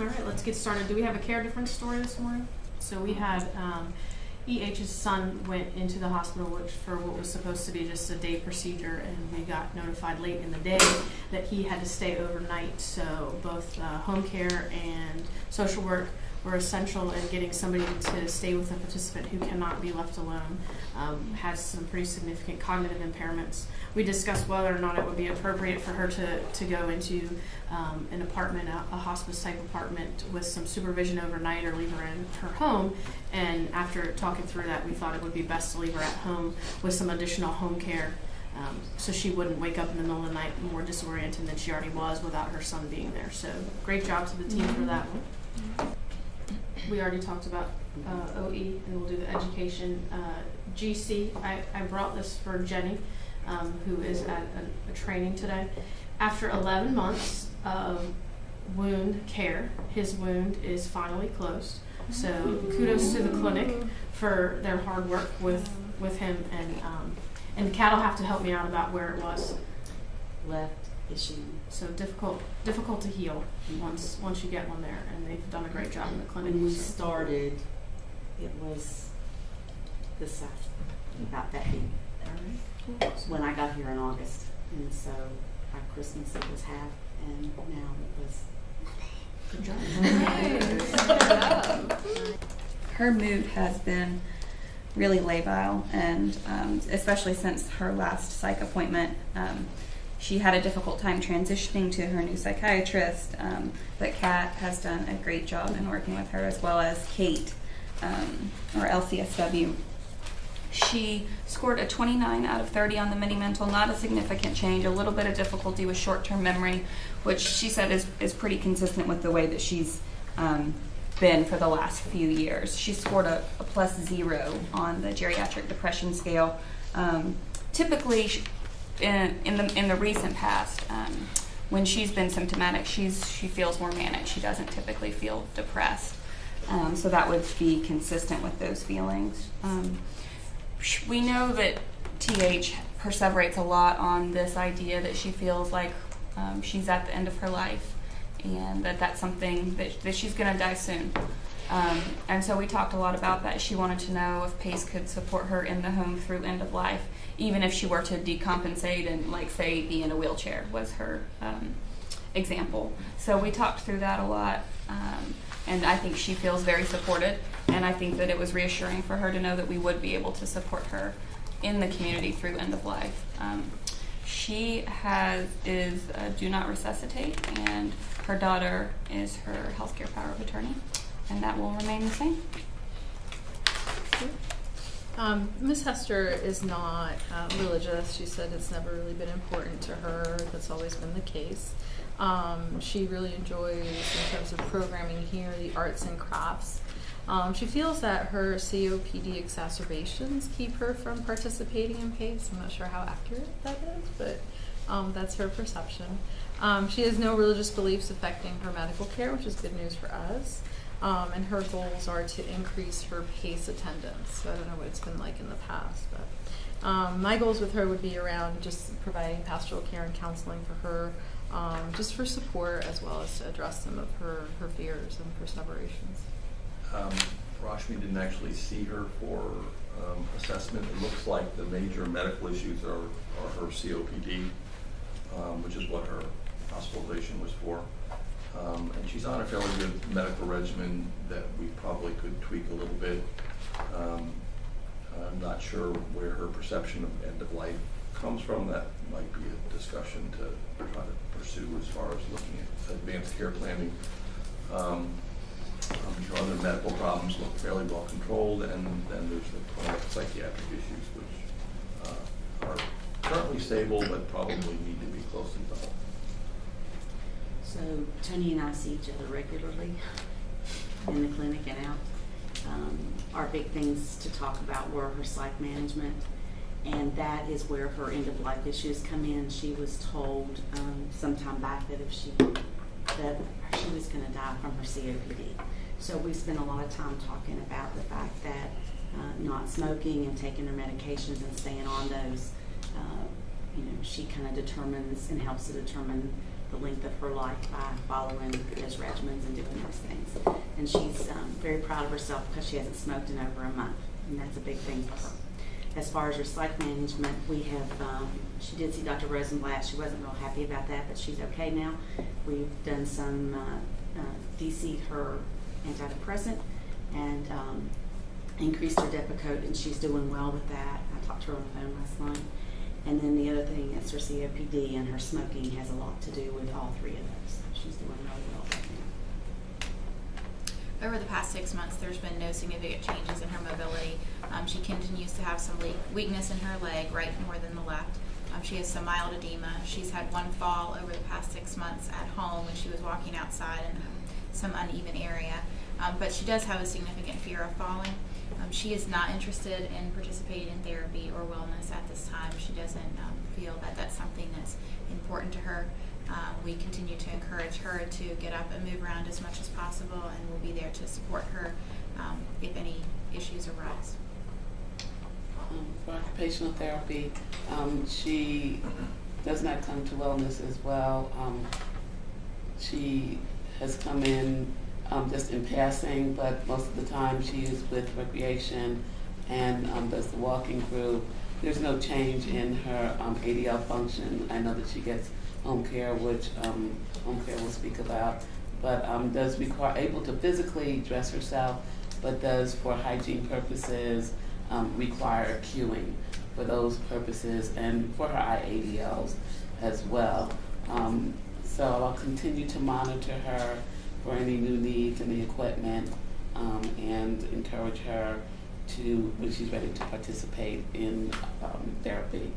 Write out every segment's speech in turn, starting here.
All right, let's get started. Do we have a care difference story this morning? So we had EH's son went into the hospital for what was supposed to be just a day procedure, and we got notified late in the day that he had to stay overnight. So both home care and social work were essential in getting somebody to stay with a participant who cannot be left alone, has some pretty significant cognitive impairments. We discussed whether or not it would be appropriate for her to go into an apartment, a hospice type apartment with some supervision overnight, or leave her in her home. And after talking through that, we thought it would be best to leave her at home with some additional home care, so she wouldn't wake up in the middle of the night more disoriented than she already was without her son being there. So great job to the team for that one. We already talked about OE, and we'll do the education. GC, I brought this for Jenny, who is at a training today. After 11 months of wound care, his wound is finally closed. So kudos to the clinic for their hard work with him, and Kat will have to help me out about where it was. Left issue. So difficult to heal once you get one there, and they've done a great job in the clinic. When we started, it was this size, about that big. When I got here in August, and so by Christmas it was half, and now it was. Good job. Her mood has been really labile, and especially since her last psych appointment, she had a difficult time transitioning to her new psychiatrist, but Kat has done a great job in working with her, as well as Kate, or LCSW. She scored a 29 out of 30 on the mini-mental, not a significant change, a little bit of difficulty with short-term memory, which she said is pretty consistent with the way that she's been for the last few years. She scored a +0 on the geriatric depression scale. Typically, in the recent past, when she's been symptomatic, she feels more manic. She doesn't typically feel depressed. So that would be consistent with those feelings. We know that TH perseverates a lot on this idea that she feels like she's at the end of her life, and that's something that she's going to die soon. And so we talked a lot about that. She wanted to know if PACE could support her in the home through end of life, even if she were to decompensate and, like, say, be in a wheelchair was her example. So we talked through that a lot, and I think she feels very supported, and I think that it was reassuring for her to know that we would be able to support her in the community through end of life. She is a do not resuscitate, and her daughter is her healthcare power of attorney, and that will remain the same. Ms. Hester is not religious. She said it's never really been important to her. That's always been the case. She really enjoys, in terms of programming here, the arts and crafts. She feels that her COPD exacerbations keep her from participating in PACE. I'm not sure how accurate that is, but that's her perception. She has no religious beliefs affecting her medical care, which is good news for us. And her goals are to increase her PACE attendance. So I don't know what it's been like in the past, but my goals with her would be around just providing pastoral care and counseling for her, just for support, as well as to address some of her fears and perseverations. Rashmi didn't actually see her for assessment. It looks like the major medical issues are her COPD, which is what her hospitalization was for. And she's on a fairly good medical regimen that we probably could tweak a little bit. I'm not sure where her perception of end of life comes from. That might be a discussion to try to pursue as far as looking at advanced care planning. Her other medical problems look fairly well controlled, and then there's the chronic psychiatric issues, which are currently stable but probably need to be closely developed. So Tony and I see each other regularly in the clinic and out. Our big things to talk about were her psych management, and that is where her end of life issues come in. She was told some time back that she was going to die from her COPD. So we spent a lot of time talking about the fact that not smoking and taking her medications and staying on those, she kind of determines and helps to determine the length of her life by following those regimens and doing those things. And she's very proud of herself because she hasn't smoked in over a month, and that's a big thing for her. As far as her psych management, we have, she did see Dr. Rosenblatt. She wasn't real happy about that, but she's okay now. We've done some, DC'd her antidepressant and increased her Depakote, and she's doing well with that. I talked to her on the phone last night. And then the other thing is her COPD, and her smoking has a lot to do with all three of those. She's doing really well right now. Over the past 6 months, there's been no significant changes in her mobility. She continues to have some weakness in her leg, right more than the left. She has some mild edema. She's had one fall over the past 6 months at home when she was walking outside in some uneven area. But she does have a significant fear of falling. She is not interested in participating in therapy or wellness at this time. She doesn't feel that that's something that's important to her. We continue to encourage her to get up and move around as much as possible, and we'll be there to support her if any issues arise. For occupational therapy, she does not come to wellness as well. She has come in just in passing, but most of the time she is with recreation and does the walking group. There's no change in her ADL function. I know that she gets home care, which home care will speak about, but does require able to physically dress herself, but does for hygiene purposes require queuing for those purposes and for her IADLs as well. So I'll continue to monitor her for any new needs in the equipment and encourage her to, when she's ready to participate in therapy.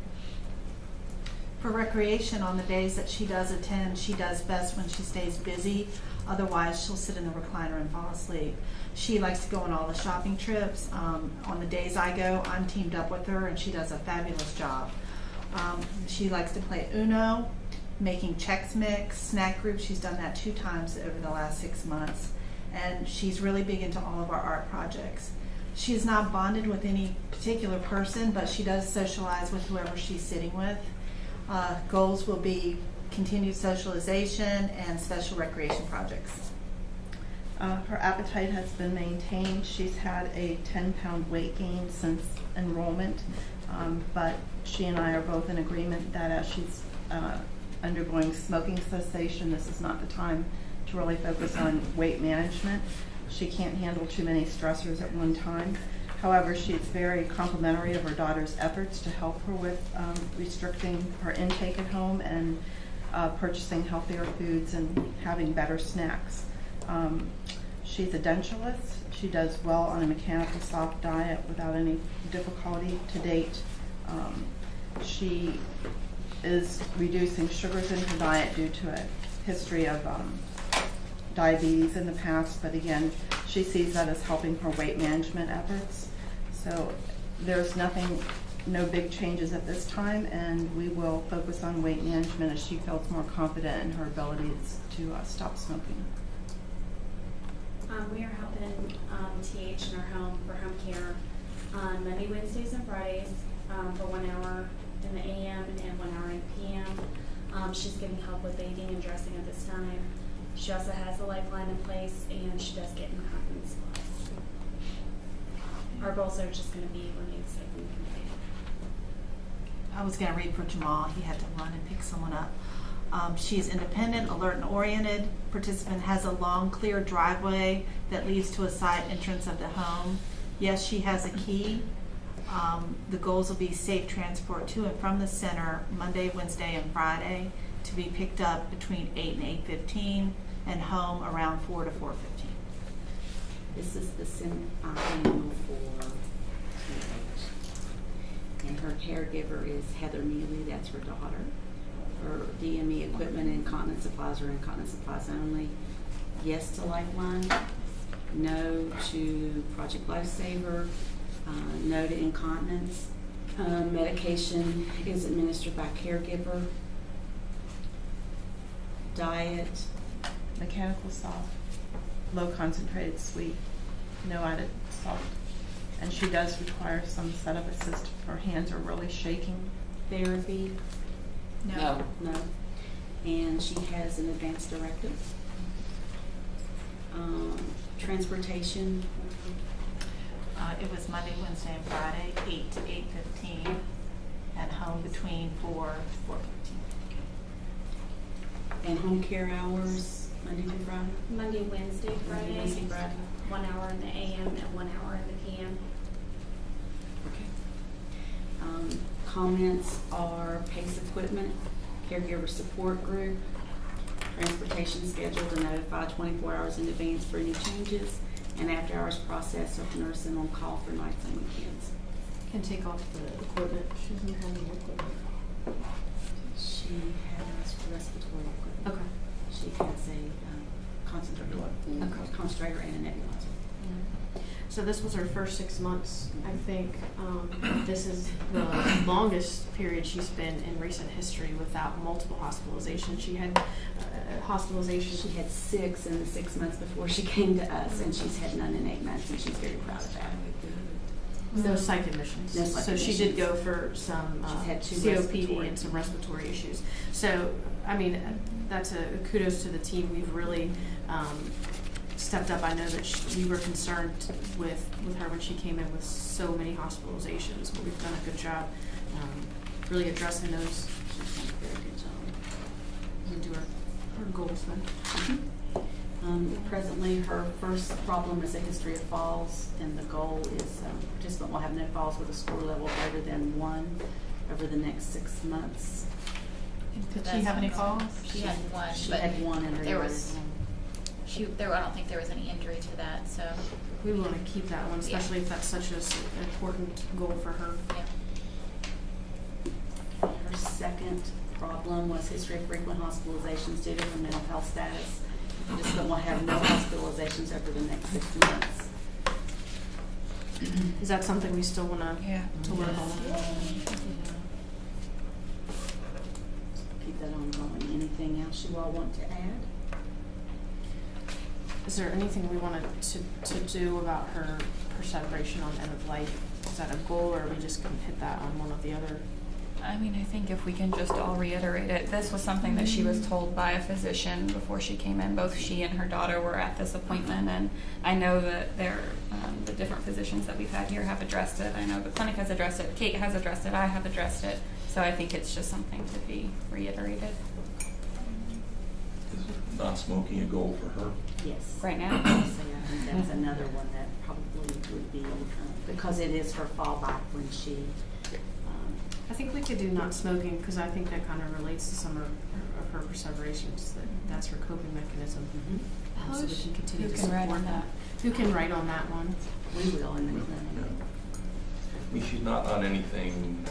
For recreation, on the days that she does attend, she does best when she stays busy. Otherwise, she'll sit in the recliner and fall asleep. She likes to go on all the shopping trips. On the days I go, I'm teamed up with her, and she does a fabulous job. She likes to play Uno, making Chex Mix, snack groups. She's done that 2 times over the last 6 months. And she's really big into all of our art projects. She's not bonded with any particular person, but she does socialize with whoever she's sitting with. Goals will be continued socialization and special recreation projects. Her appetite has been maintained. She's had a 10-pound weight gain since enrollment, but she and I are both in agreement that as she's undergoing smoking cessation, this is not the time to really focus on weight management. She can't handle too many stressors at one time. However, she's very complimentary of her daughter's efforts to help her with restricting her intake at home and purchasing healthier foods and having better snacks. She's a dentulous. She does well on a mechanical soft diet without any difficulty to date. She is reducing sugars in her diet due to a history of diabetes in the past, but again, she sees that as helping her weight management efforts. So there's no big changes at this time, and we will focus on weight management as she feels more confident in her abilities to stop smoking. We are helping TH in our home for home care on Monday, Wednesdays, and Fridays for 1 hour in the AM and 1 hour in PM. She's getting help with bathing and dressing at this time. She also has a lifeline in place, and she does get incontinence supplies. Our goals are just going to be renewed safe and committed. I was going to read for Jamal. He had to run and pick someone up. She is independent, alert, and oriented. Participant has a long, clear driveway that leads to a side entrance of the home. Yes, she has a key. The goals will be safe transport to and from the center Monday, Wednesday, and Friday to be picked up between 8 and 8:15 and home around 4 to 4:15. This is the semi-annual for TH. And her caregiver is Heather Neely, that's her daughter. Her DME equipment and incontinence supplies are incontinence supplies only. Yes to Lifeline, no to Project Lifesaver, no to incontinence. Medication is administered by caregiver. Diet, Mechanical soft, low concentrated sweet, no added salt. And she does require some setup assist. Her hands are really shaking. Therapy. No. no. and she has an advanced directive. Transportation, It was Monday, Wednesday, and Friday, 8 to 8:15, and home between 4 to 4:15. and home care hours, Monday through Friday. Monday, Wednesday, Friday. Wednesday, Friday. 1 hour in the AM and 1 hour in the PM. Comments are PACE equipment, caregiver support group, transportation schedule to notify 24 hours in advance for any changes, and after hours process of nursing on call for nights and weekends. Can take off the equipment. She doesn't have any equipment. She has respiratory equipment. Okay. She has a concentrator and a nebulizer. So this was her first 6 months. I think this is the longest period she's been in recent history without multiple hospitalizations. She had hospitalization. She had 6 in the 6 months before she came to us, and she's had none in 8 months, and she's very proud of that. No psych admissions. No psych So she did admissions. go for some She's had 2 COPD respiratory. and some respiratory issues. So, I mean, that's a kudos to the team. We've really stepped up. I know that we were concerned with her when she came in with so many hospitalizations, but we've done a good job really addressing those. She's done a very good job. Into her goals then. Presently, her first problem is a history of falls, and the goal is participant will have no falls with a score level greater than 1 over the next 6 months. Did she have any falls? She had one, She but had 1 in her there yard was, at home. I don't think there was any injury to that, so, We want to keep that one, especially if that's such an important goal for her. yeah. Her second problem was history of frequent hospitalizations due to her mental health status. Participant will have no hospitalizations over the next 6 months. Is that something we still want to work on? Keep that ongoing. Anything else you all want to add? Is there anything we wanted to do about her separation on end of life? Is that a goal, or we just couldn't hit that on one of the other? I mean, I think if we can just all reiterate it, this was something that she was told by a physician before she came in. Both she and her daughter were at this appointment, and I know that the different physicians that we've had here have addressed it. I know the clinic has addressed it, Kate has addressed it, I have addressed it. So I think it's just something to be reiterated Is not smoking a goal for her? Yes. right now. So I think that's another one that probably would be, because it is her fallback when she, I think we could do not smoking, because I think that kind of relates to some of her perseverations, that's her coping mechanism. How So we is can continue who to can write support on that. Who can write on that one? we will in the Yeah. clinic. I mean, she's not on anything,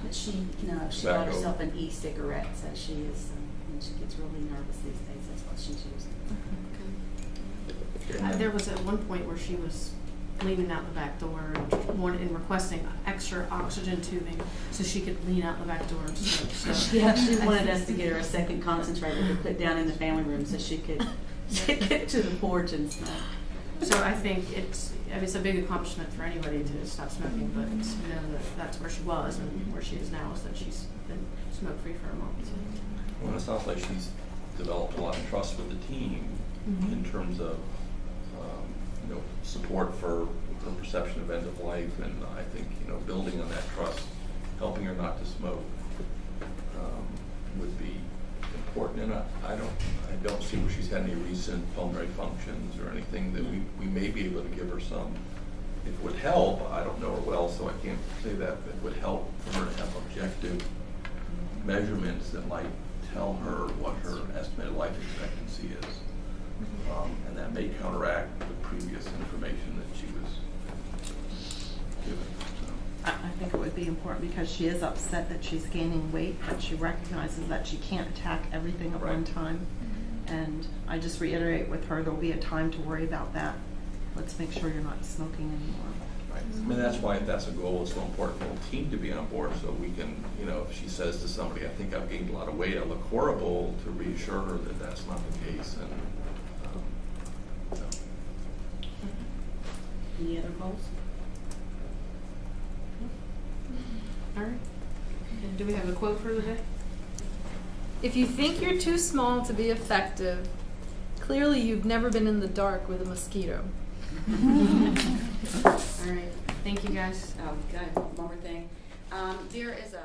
But she got Tobacco. herself an e-cigarette, so she is, when she gets really nervous these days, that's what she's using. There was at one point where she was leaning out the back door and requesting extra oxygen tubing so she could lean out the back door and smoke. So She actually wanted us to get her a second concentrator to put down in the family room so she could get to the porch and smoke. So I think it's a big accomplishment for anybody to stop smoking, but to know that that's where she was and where she is now is that she's been smoke-free for a month. well, it sounds like she's developed a lot of trust with the team in terms of, support for her perception of end of life, and I think, building on that trust, helping her not to smoke, would be important. And I don't see where she's had any recent pulmonary functions or anything that we may be able to give her some. It would help. I don't know her well, so I can't say that, but it would help for her to have objective measurements that might tell her what her estimated life expectancy is. And that may counteract the previous information that she was given. So. I think it would be important because she is upset that she's gaining weight, but she recognizes that she can't attack everything at one Right. time. And I just reiterate with her, there'll be a time to worry about that. Let's make sure you're not smoking anymore. Right. I mean, that's why if that's a goal, it's so important for the team to be on board, so we can, if she says to somebody, I think I've gained a lot of weight, I look horrible, to reassure her that that's not the case. And Any other goals? All right. And do we have a quote for the day? If you think you're too small to be effective, clearly you've never been in the dark with a mosquito. All right, thank you guys. Oh, good. One more thing. There is a